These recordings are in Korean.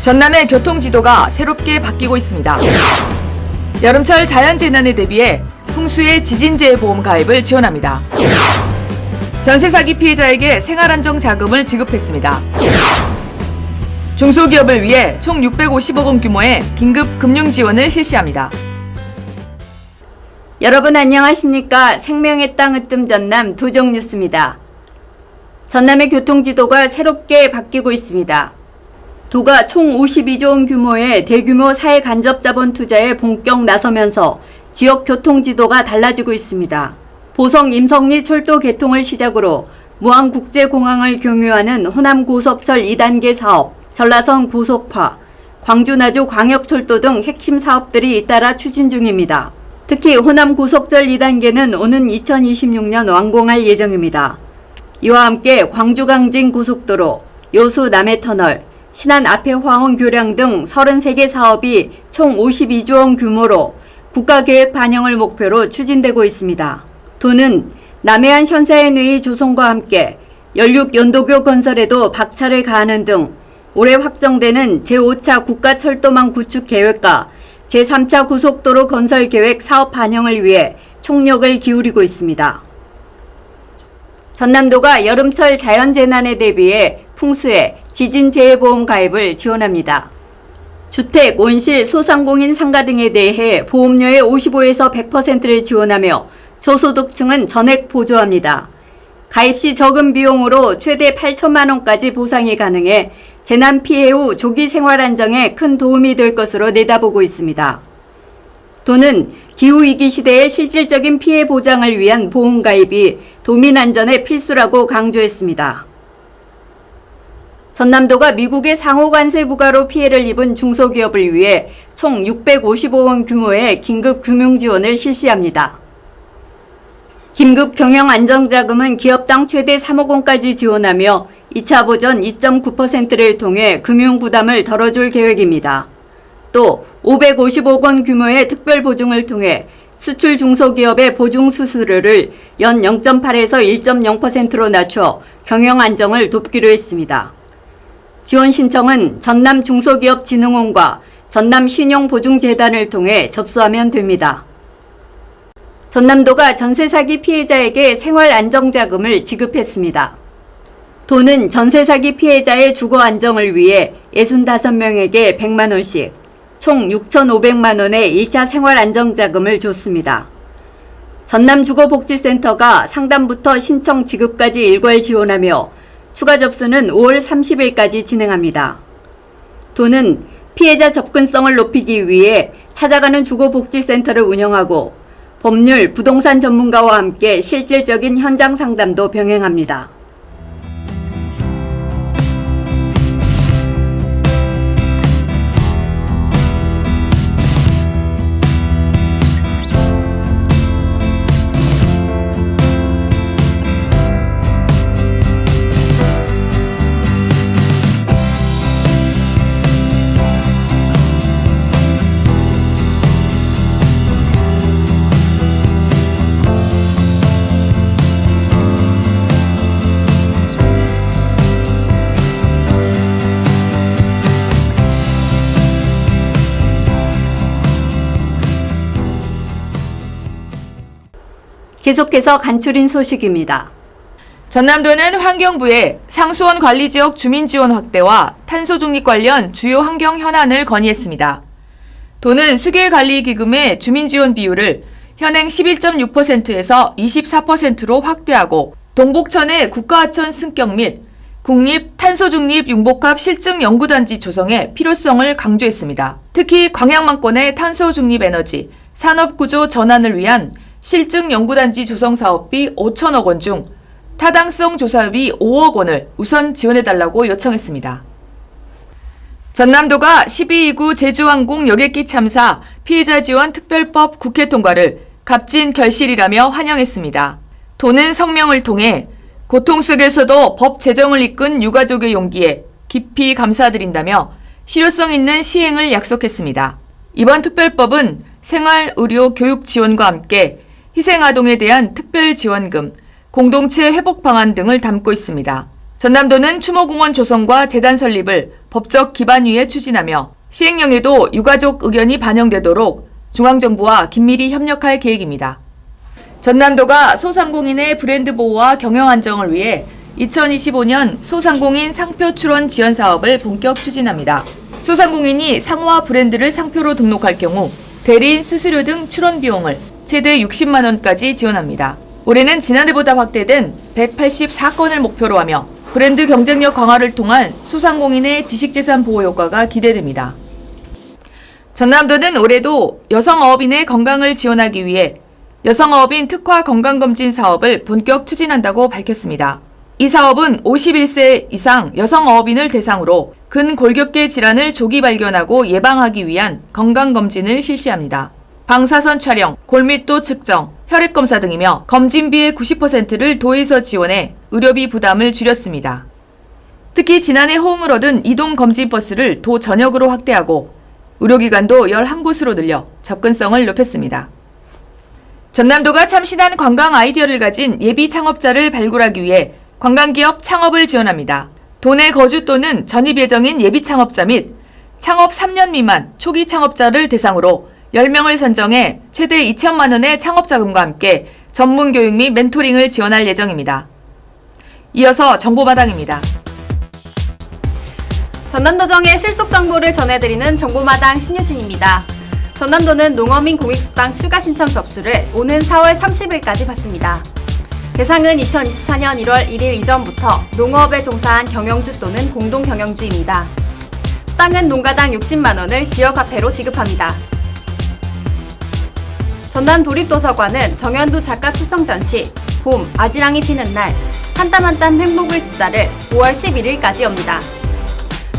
전남의 교통지도가 새롭게 바뀌고 있습니다. 여름철 자연재난에 대비해 풍수의 지진재해보험 가입을 지원합니다. 전세 사기 피해자에게 생활안정자금을 지급했습니다. 중소기업을 위해 총 650억 원 규모의 긴급 금융지원을 실시합니다. 여러분 안녕하십니까? 생명의 땅 으뜸 전남 도정뉴스입니다. 전남의 교통지도가 새롭게 바뀌고 있습니다. 도가 총 52조 원 규모의 대규모 사회 간접 자본 투자에 본격 나서면서 지역 교통지도가 달라지고 있습니다. 보성 임성리 철도 개통을 시작으로 무안국제공항을 경유하는 호남 고속철 2단계 사업, 전라선 고속화, 광주 나주 광역철도 등 핵심 사업들이 잇따라 추진 중입니다. 특히 호남 고속철 2단계는 오는 2026년 완공할 예정입니다. 이와 함께 광주 강진 고속도로, 여수 남해터널, 신안 앞에 화원 교량 등 33개 사업이 총 52조 원 규모로 국가계획 반영을 목표로 추진되고 있습니다. 도는 남해안 현사연의 조성과 함께 연륙 연도교 건설에도 박차를 가하는 등 올해 확정되는 제5차 국가철도망 구축 계획과 제3차 고속도로 건설 계획 사업 반영을 위해 총력을 기울이고 있습니다. 전남도가 여름철 자연재난에 대비해 풍수해 지진재해보험 가입을 지원합니다. 주택, 온실, 소상공인 상가 등에 대해 보험료의 55에서 100%를 지원하며 저소득층은 전액 보조합니다. 가입 시 적은 비용으로 최대 8천만 원까지 보상이 가능해 재난 피해 후 조기 생활 안정에 큰 도움이 될 것으로 내다보고 있습니다. 도는 기후위기 시대의 실질적인 피해 보장을 위한 보험 가입이 도민 안전의 필수라고 강조했습니다. 전남도가 미국의 상호 관세 부과로 피해를 입은 중소기업을 위해 총 655억 원 규모의 긴급 금융 지원을 실시합니다. 긴급 경영 안정자금은 기업당 최대 3억 원까지 지원하며 2차 보전 2.9%를 통해 금융 부담을 덜어줄 계획입니다. 또 555억 원 규모의 특별 보증을 통해 수출 중소기업의 보증 수수료를 연 0.8에서 1.0%로 낮춰 경영 안정을 돕기로 했습니다. 지원 신청은 전남중소기업진흥원과 전남신용보증재단을 통해 접수하면 됩니다. 전남도가 전세 사기 피해자에게 생활안정자금을 지급했습니다. 도는 전세 사기 피해자의 주거 안정을 위해 65명에게 100만 원씩 총 6,500만 원의 1차 생활안정자금을 줬습니다. 전남주거복지센터가 상담부터 신청 지급까지 일괄 지원하며 추가 접수는 5월 30일까지 진행합니다. 도는 피해자 접근성을 높이기 위해 찾아가는 주거복지센터를 운영하고 법률, 부동산 전문가와 함께 실질적인 현장 상담도 병행합니다. 계속해서 간추린 소식입니다. 전남도는 환경부에 상수원 관리지역 주민지원 확대와 탄소중립 관련 주요 환경 현안을 건의했습니다. 도는 수계관리기금의 주민지원 비율을 현행 11.6%에서 24%로 확대하고 동복천의 국가하천 승격 및 국립 탄소중립 융복합 실증 연구단지 조성의 필요성을 강조했습니다. 특히 광양만권의 탄소중립 에너지, 산업구조 전환을 위한 실증 연구단지 조성 사업비 5천억 원 중 타당성 조사비 5억 원을 우선 지원해달라고 요청했습니다. 전남도가 12.29 제주항공 여객기 참사 피해자 지원 특별법 국회 통과를 값진 결실이라며 환영했습니다. 도는 성명을 통해 고통 속에서도 법 제정을 이끈 유가족의 용기에 깊이 감사드린다며 실효성 있는 시행을 약속했습니다. 이번 특별법은 생활, 의료, 교육 지원과 함께 희생아동에 대한 특별지원금, 공동체 회복 방안 등을 담고 있습니다. 전남도는 추모공원 조성과 재단 설립을 법적 기반 위에 추진하며 시행령에도 유가족 의견이 반영되도록 중앙정부와 긴밀히 협력할 계획입니다. 전남도가 소상공인의 브랜드 보호와 경영 안정을 위해 2025년 소상공인 상표 출원 지원 사업을 본격 추진합니다. 소상공인이 상호와 브랜드를 상표로 등록할 경우 대리인 수수료 등 출원 비용을 최대 60만 원까지 지원합니다. 올해는 지난해보다 확대된 184건을 목표로 하며 브랜드 경쟁력 강화를 통한 소상공인의 지식재산 보호 효과가 기대됩니다. 전남도는 올해도 여성어업인의 건강을 지원하기 위해 여성어업인 특화 건강검진 사업을 본격 추진한다고 밝혔습니다. 이 사업은 51세 이상 여성어업인을 대상으로 근골격계 질환을 조기 발견하고 예방하기 위한 건강검진을 실시합니다. 방사선 촬영, 골밀도 측정, 혈액검사 등이며 검진비의 90%를 도에서 지원해 의료비 부담을 줄였습니다. 특히 지난해 호응을 얻은 이동검진버스를 도 전역으로 확대하고 의료기관도 11곳으로 늘려 접근성을 높였습니다. 전남도가 참신한 관광 아이디어를 가진 예비 창업자를 발굴하기 위해 관광기업 창업을 지원합니다. 도내 거주 또는 전입 예정인 예비 창업자 및 창업 3년 미만 초기 창업자를 대상으로 10명을 선정해 최대 2천만 원의 창업자금과 함께 전문 교육 및 멘토링을 지원할 예정입니다. 이어서 정보마당입니다. 전남도정의 실속 정보를 전해드리는 정보마당 신유진입니다. 전남도는 농어민 공익수당 추가 신청 접수를 오는 4월 30일까지 받습니다. 대상은 2024년 1월 1일 이전부터 농업에 종사한 경영주 또는 공동경영주입니다. 수당은 농가당 60만 원을 지역화폐로 지급합니다. 전남 도립도서관은 정연두 작가 초청 전시 봄 아지랑이 피는 날 한 땀 한 땀 행복을 짓다를 5월 11일까지 엽니다.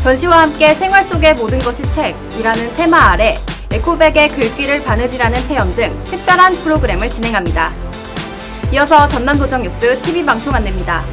전시와 함께 생활 속의 모든 것이 책이라는 테마 아래 에코백에 글귀를 바느질하는 체험 등 특별한 프로그램을 진행합니다. 이어서 전남도정 뉴스 TV 방송 안내입니다.